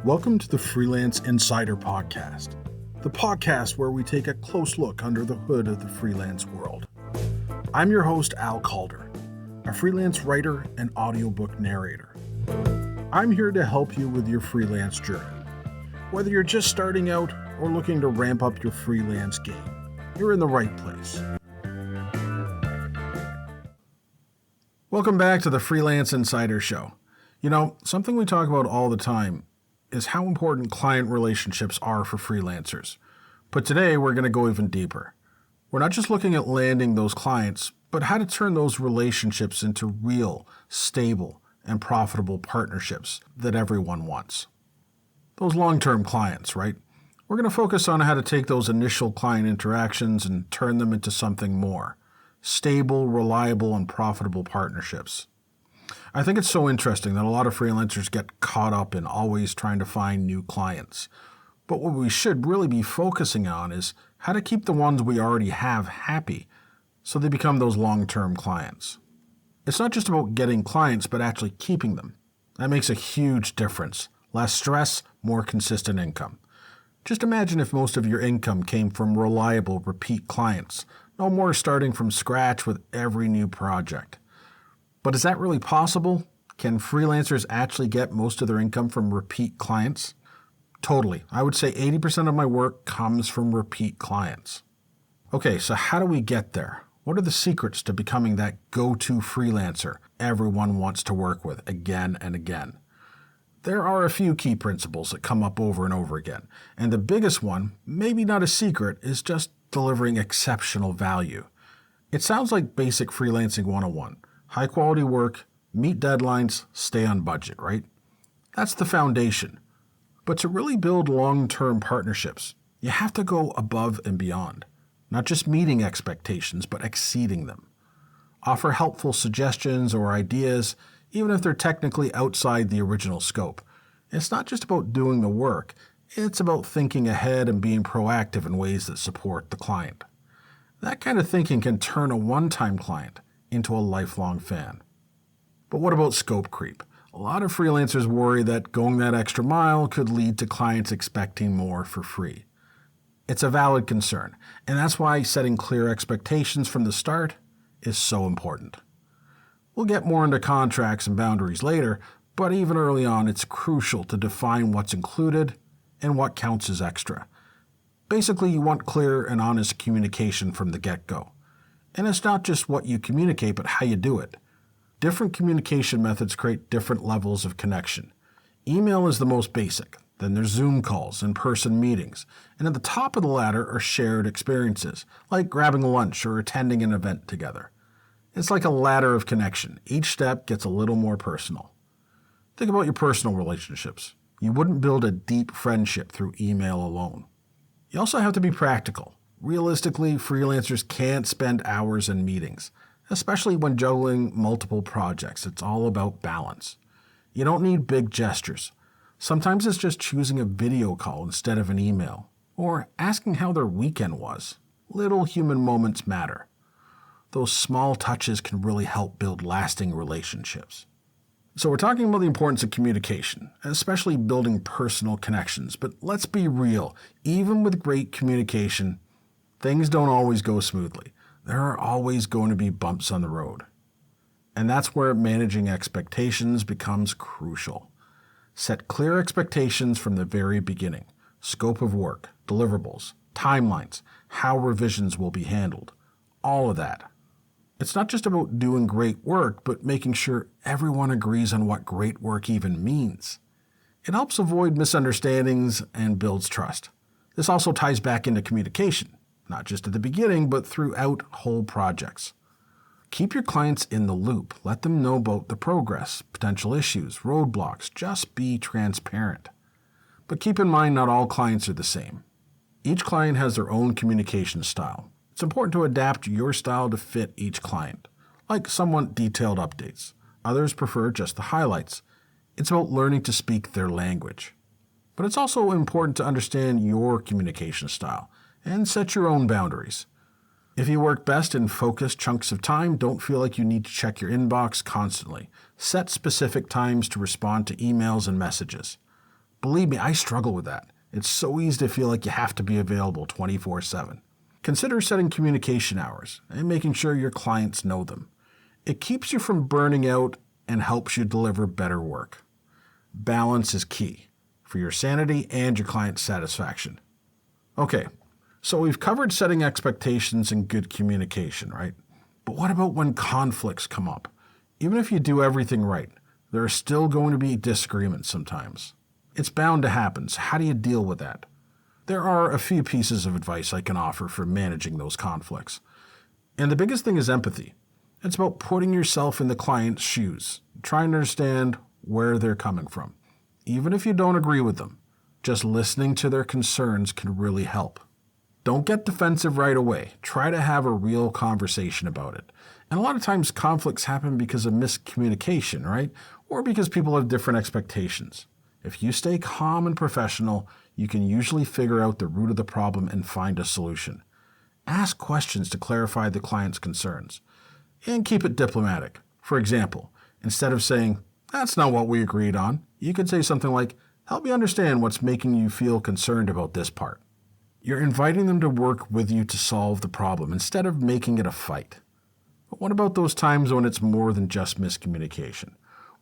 Welcome to the Freelance Insider Podcast, the podcast where we take a close look under the hood of the freelance world. I'm your host, Al Calder, a freelance writer and audiobook narrator. I'm here to help you with your freelance journey. Whether you're just starting out or looking to ramp up your freelance game, you're in the right place. Welcome back to the Freelance Insider Show. You know, something we talk about all the time is how important client relationships are for freelancers. But today we're going to go even deeper. We're not just looking at landing those clients, but how to turn those relationships into real, stable, and profitable partnerships that everyone wants. Those long-term clients, right? We're going to focus on how to take those initial client interactions and turn them into something more. Stable, reliable, and profitable partnerships. I think it's so interesting that a lot of freelancers get caught up in always trying to find new clients. But what we should really be focusing on is how to keep the ones we already have happy so they become those long-term clients. It's not just about getting clients, but actually keeping them. That makes a huge difference. Less stress, more consistent income. Just imagine if most of your income came from reliable, repeat clients. No more starting from scratch with every new project. But is that really possible? Can freelancers actually get most of their income from repeat clients? Totally. I would say 80% of my work comes from repeat clients. Okay, so how do we get there? What are the secrets to becoming that go-to freelancer everyone wants to work with again and again? There are a few key principles that come up over and over again. And the biggest one, maybe not a secret, is just delivering exceptional value. It sounds like basic freelancing 101. High quality work, meet deadlines, stay on budget, right? That's the foundation. But to really build long-term partnerships, you have to go above and beyond. Not just meeting expectations, but exceeding them. Offer helpful suggestions or ideas, even if they're technically outside the original scope. It's not just about doing the work, it's about thinking ahead and being proactive in ways that support the client. That kind of thinking can turn a one-time client into a lifelong fan. But what about scope creep? A lot of freelancers worry that going that extra mile could lead to clients expecting more for free. It's a valid concern, and that's why setting clear expectations from the start is so important. We'll get more into contracts and boundaries later, but even early on, it's crucial to define what's included and what counts as extra. Basically, you want clear and honest communication from the get-go. And it's not just what you communicate, but how you do it. Different communication methods create different levels of connection. Email is the most basic. Then there's Zoom calls, in-person meetings. And at the top of the ladder are shared experiences, like grabbing lunch or attending an event together. It's like a ladder of connection. Each step gets a little more personal. Think about your personal relationships. You wouldn't build a deep friendship through email alone. You also have to be practical. Realistically, freelancers can't spend hours in meetings, especially when juggling multiple projects. It's all about balance. You don't need big gestures. Sometimes it's just choosing a video call instead of an email, or asking how their weekend was. Little human moments matter. Those small touches can really help build lasting relationships. So we're talking about the importance of communication, especially building personal connections. But let's be real, even with great communication, things don't always go smoothly. There are always going to be bumps on the road. And that's where managing expectations becomes crucial. Set clear expectations from the very beginning. Scope of work, deliverables, timelines, how revisions will be handled. All of that. It's not just about doing great work, but making sure everyone agrees on what great work even means. It helps avoid misunderstandings and builds trust. This also ties back into communication, not just at the beginning, but throughout whole projects. Keep your clients in the loop. Let them know about the progress, potential issues, roadblocks. Just be transparent. But keep in mind, not all clients are the same. Each client has their own communication style. It's important to adapt your style to fit each client. Like some want detailed updates. Others prefer just the highlights. It's about learning to speak their language. But it's also important to understand your communication style and set your own boundaries. If you work best in focused chunks of time, don't feel like you need to check your inbox constantly. Set specific times to respond to emails and messages. Believe me, I struggle with that. It's so easy to feel like you have to be available 24/7. Consider setting communication hours and making sure your clients know them. It keeps you from burning out and helps you deliver better work. Balance is key for your sanity and your client satisfaction. Okay, so we've covered setting expectations and good communication, right? But what about when conflicts come up? Even if you do everything right, there are still going to be disagreements sometimes. It's bound to happen, so how do you deal with that? There are a few pieces of advice I can offer for managing those conflicts. And the biggest thing is empathy. It's about putting yourself in the client's shoes, trying to understand where they're coming from. Even if you don't agree with them, just listening to their concerns can really help. Don't get defensive right away. Try to have a real conversation about it. And a lot of times conflicts happen because of miscommunication, right? Or because people have different expectations. If you stay calm and professional, you can usually figure out the root of the problem and find a solution. Ask questions to clarify the client's concerns. And keep it diplomatic. For example, instead of saying, "That's not what we agreed on," you could say something like, "Help me understand what's making you feel concerned about this part." You're inviting them to work with you to solve the problem instead of making it a fight. But what about those times when it's more than just miscommunication?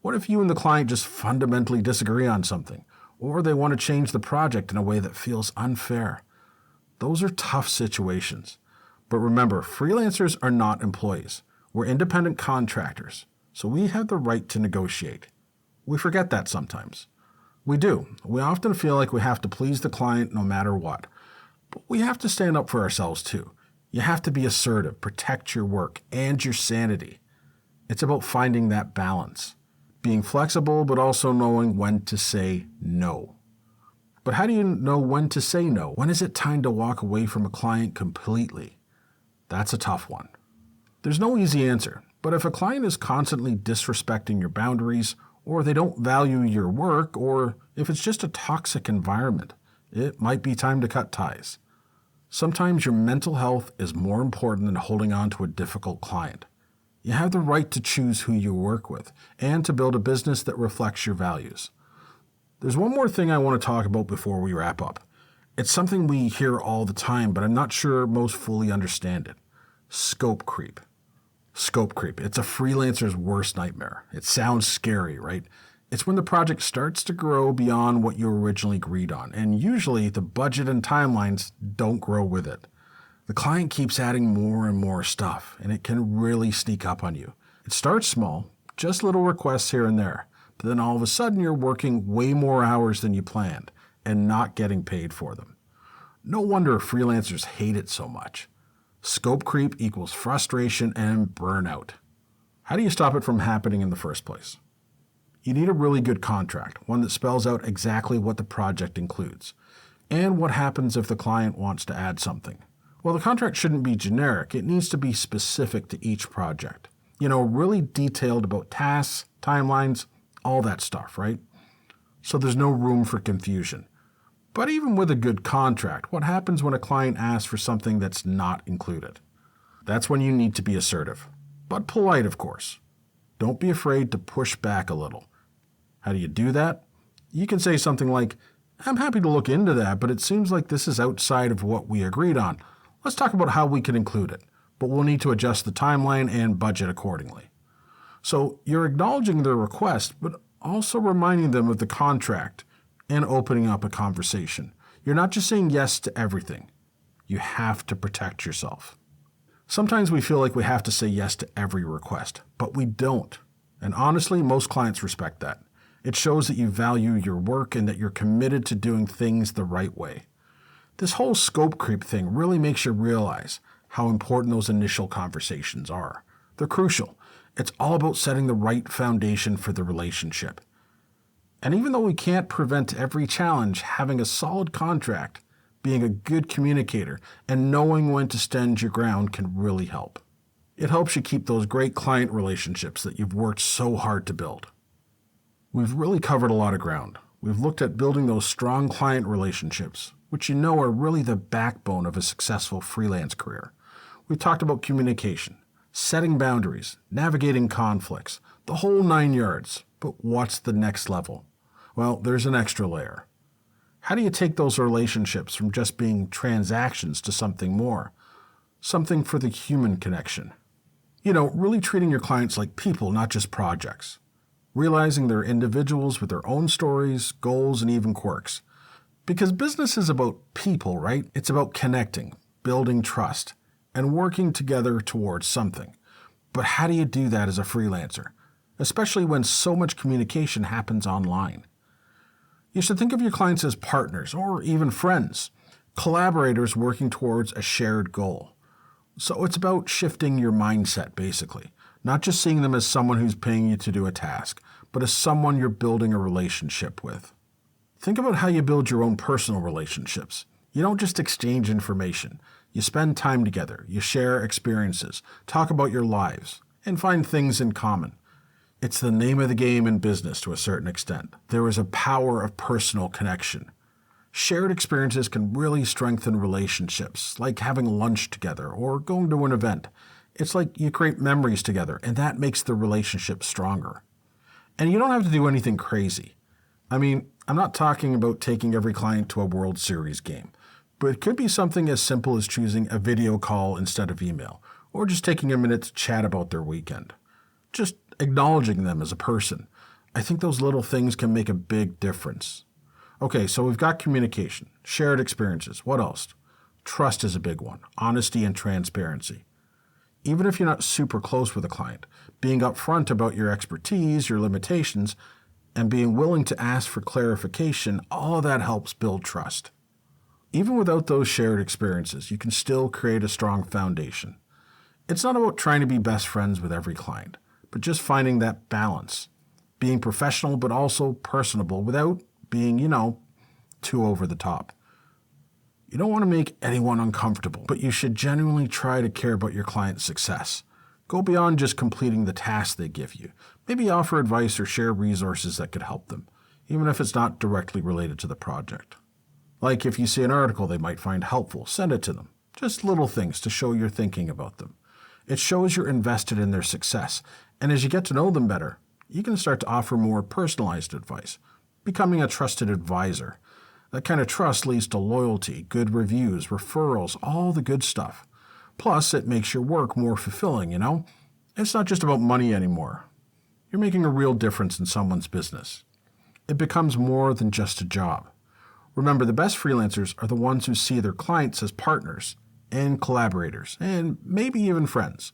What if you and the client just fundamentally disagree on something, or they want to change the project in a way that feels unfair? Those are tough situations. But remember, freelancers are not employees. We're independent contractors, so we have the right to negotiate. We forget that sometimes. We do. We often feel like we have to please the client no matter what. But we have to stand up for ourselves too. You have to be assertive, protect your work and your sanity. It's about finding that balance. Being flexible, but also knowing when to say no. But how do you know when to say no? When is it time to walk away from a client completely? That's a tough one. There's no easy answer, but if a client is constantly disrespecting your boundaries, or they don't value your work, or if it's just a toxic environment, it might be time to cut ties. Sometimes your mental health is more important than holding on to a difficult client. You have the right to choose who you work with and to build a business that reflects your values. There's one more thing I want to talk about before we wrap up. It's something we hear all the time, but I'm not sure most fully understand it. Scope creep. Scope creep. It's a freelancer's worst nightmare. It sounds scary, right? It's when the project starts to grow beyond what you originally agreed on, and usually the budget and timelines don't grow with it. The client keeps adding more and more stuff, and it can really sneak up on you. It starts small, just little requests here and there, but then all of a sudden you're working way more hours than you planned and not getting paid for them. No wonder freelancers hate it so much. Scope creep equals frustration and burnout. How do you stop it from happening in the first place? You need a really good contract, one that spells out exactly what the project includes, and what happens if the client wants to add something. Well, the contract shouldn't be generic. It needs to be specific to each project. Really detailed about tasks, timelines, all that stuff, right? So there's no room for confusion. But even with a good contract, what happens when a client asks for something that's not included? That's when you need to be assertive, but polite, of course. Don't be afraid to push back a little. How do you do that? You can say something like, "I'm happy to look into that, but it seems like this is outside of what we agreed on. Let's talk about how we can include it, but we'll need to adjust the timeline and budget accordingly." So you're acknowledging their request, but also reminding them of the contract and opening up a conversation. You're not just saying yes to everything. You have to protect yourself. Sometimes we feel like we have to say yes to every request, but we don't. And honestly, most clients respect that. It shows that you value your work and that you're committed to doing things the right way. This whole scope creep thing really makes you realize how important those initial conversations are. They're crucial. It's all about setting the right foundation for the relationship. And even though we can't prevent every challenge, having a solid contract, being a good communicator, and knowing when to stand your ground can really help. It helps you keep those great client relationships that you've worked so hard to build. We've really covered a lot of ground. We've looked at building those strong client relationships, which are really the backbone of a successful freelance career. We talked about communication, setting boundaries, navigating conflicts, the whole 9 yards. But what's the next level? Well, there's an extra layer. How do you take those relationships from just being transactions to something more? Something for the human connection. Really treating your clients like people, not just projects. Realizing they're individuals with their own stories, goals, and even quirks. Because business is about people, right? It's about connecting, building trust, and working together towards something. But how do you do that as a freelancer? Especially when so much communication happens online. You should think of your clients as partners or even friends, collaborators working towards a shared goal. So it's about shifting your mindset, basically. Not just seeing them as someone who's paying you to do a task, but as someone you're building a relationship with. Think about how you build your own personal relationships. You don't just exchange information. You spend time together, you share experiences, talk about your lives, and find things in common. It's the name of the game in business to a certain extent. There is a power of personal connection. Shared experiences can really strengthen relationships, like having lunch together or going to an event. It's like you create memories together, and that makes the relationship stronger. And you don't have to do anything crazy. I'm not talking about taking every client to a World Series game, but it could be something as simple as choosing a video call instead of email, or just taking a minute to chat about their weekend. Just acknowledging them as a person. I think those little things can make a big difference. Okay, so we've got communication, shared experiences. What else? Trust is a big one. Honesty and transparency. Even if you're not super close with a client, being upfront about your expertise, your limitations, and being willing to ask for clarification, all of that helps build trust. Even without those shared experiences, you can still create a strong foundation. It's not about trying to be best friends with every client, but just finding that balance. Being professional but also personable without being, too over the top. You don't want to make anyone uncomfortable, but you should genuinely try to care about your client's success. Go beyond just completing the task they give you. Maybe offer advice or share resources that could help them, even if it's not directly related to the project. Like if you see an article they might find helpful, send it to them. Just little things to show you're thinking about them. It shows you're invested in their success, and as you get to know them better, you can start to offer more personalized advice, becoming a trusted advisor. That kind of trust leads to loyalty, good reviews, referrals, all the good stuff. Plus, it makes your work more fulfilling, It's not just about money anymore. You're making a real difference in someone's business. It becomes more than just a job. Remember, the best freelancers are the ones who see their clients as partners and collaborators, and maybe even friends.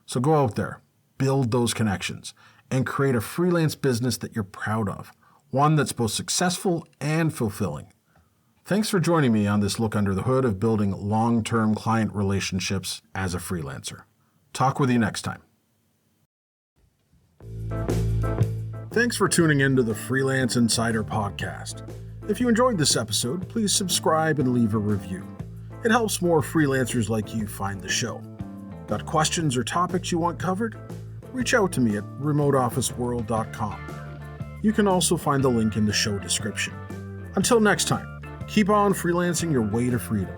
So go out there, build those connections, and create a freelance business that you're proud of, one that's both successful and fulfilling. Thanks for joining me on this look under the hood of building long-term client relationships as a freelancer. Talk with you next time. Thanks for tuning in to the Freelance Insider Podcast. If you enjoyed this episode, please subscribe and leave a review. It helps more freelancers like you find the show. Got questions or topics you want covered? Reach out to me at remoteofficeworld.com. You can also find the link in the show description. Until next time, keep on freelancing your way to freedom.